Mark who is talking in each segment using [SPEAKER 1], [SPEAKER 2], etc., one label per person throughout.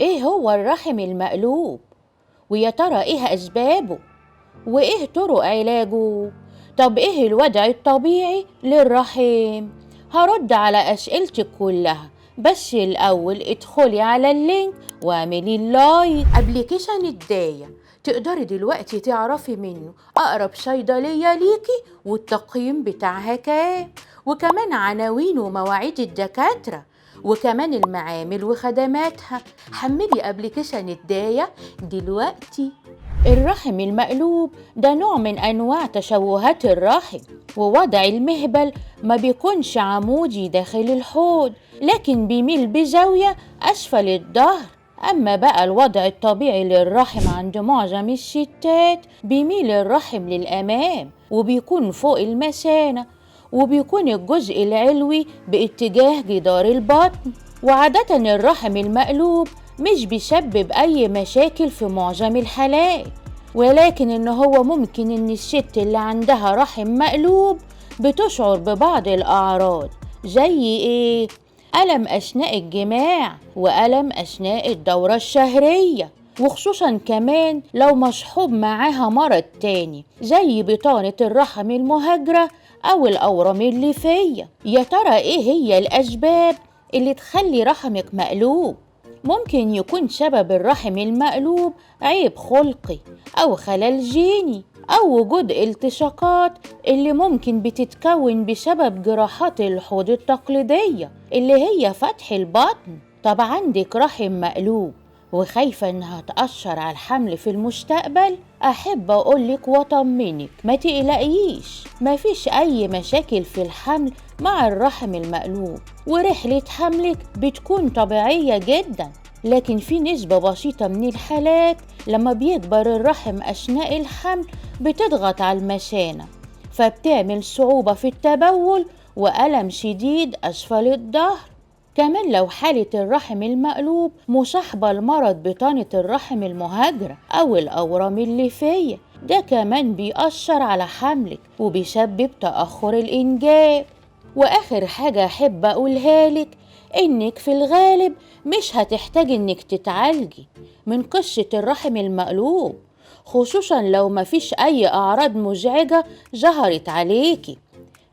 [SPEAKER 1] إيه هو الرحم المقلوب؟ ويا ترى إيه أسبابه؟ وإيه طرق علاجه؟ طب إيه الوضع الطبيعي للرحم؟ هرد على أسئلتك كلها، بس الأول ادخلي على اللينك واعملي اللايك. أبليكيشن الداية تقدري دلوقتي تعرفي منه أقرب صيدلية ليكي والتقييم بتاعها كام، وكمان عناوين ومواعيد الدكاترة، وكمان المعامل وخدماتها. حملي أبليكيشن الداية دلوقتي. الرحم المقلوب ده نوع من أنواع تشوهات الرحم، ووضع المهبل ما بيكونش عمودي داخل الحوض، لكن بيميل بزاوية أسفل الظهر. أما بقى الوضع الطبيعي للرحم عند معظم الستات بيميل الرحم للأمام وبيكون فوق المثانة، وبيكون الجزء العلوي باتجاه جدار البطن. وعادة الرحم المقلوب مش بيسبب أي مشاكل في معظم الحالات، ولكن إن هو ممكن إن الست اللي عندها رحم مقلوب بتشعر ببعض الأعراض، زي إيه؟ ألم أثناء الجماع، وألم أثناء الدورة الشهرية، وخصوصا كمان لو مصحوب معاها مرض تاني زي بطانة الرحم المهاجرة أو الأورام الليفية. يا ترى إيه هي الأسباب اللي تخلي رحمك مقلوب؟ ممكن يكون سبب الرحم المقلوب عيب خلقي أو خلل جيني أو وجود التصاقات اللي ممكن بتتكون بسبب جراحات الحوض التقليدية اللي هي فتح البطن. طب عندك رحم مقلوب وخايفة إنها تأثر على الحمل في المستقبل؟ أحب أقولك وأطمنك ما تقلقيش، مفيش أي مشاكل في الحمل مع الرحم المقلوب، ورحلة حملك بتكون طبيعية جدا. لكن في نسبة بسيطة من الحالات لما بيكبر الرحم أثناء الحمل بتضغط على المثانة، فبتعمل صعوبة في التبول وألم شديد أسفل الظهر. كمان لو حالة الرحم المقلوب مصاحبة لمرض بطانة الرحم المهاجرة أو الأورام الليفية، ده كمان بيأثر على حملك وبيسبب تأخر الإنجاب. وآخر حاجة أحب أقولها لك إنك في الغالب مش هتحتاج إنك تتعالجي من قصة الرحم المقلوب، خصوصا لو مفيش أي أعراض مزعجة ظهرت عليكي.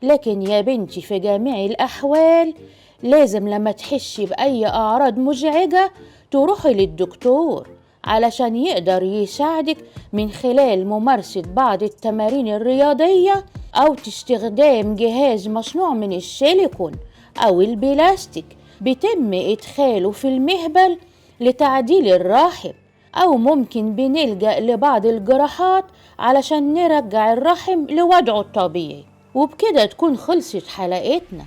[SPEAKER 1] لكن يا بنتي في جميع الأحوال لازم لما تحسي بأي أعراض مزعجة تروحي للدكتور علشان يقدر يساعدك من خلال ممارسة بعض التمارين الرياضية أو استخدام جهاز مصنوع من السيليكون أو البلاستيك بيتم إدخاله في المهبل لتعديل الرحم، أو ممكن بنلجأ لبعض الجراحات علشان نرجع الرحم لوضعه الطبيعي. وبكده تكون خلصت حلقتنا.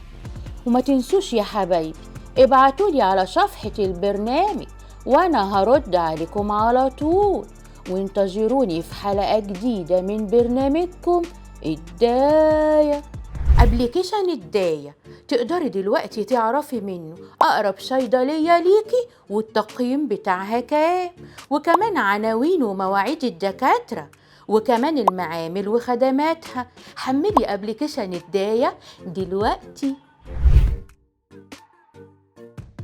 [SPEAKER 1] وما تنسوش يا حبايبي ابعتولي على صفحة البرنامج وانا هرد عليكم على طول، وانتظروني في حلقة جديدة من برنامجكم الداية. أبليكيشن الداية تقدري دلوقتي تعرفي منه أقرب صيدلية ليكي والتقييم بتاعها كام، وكمان عناوين ومواعيد الدكاترة، وكمان المعامل وخدماتها. حملي أبليكيشن الداية دلوقتي.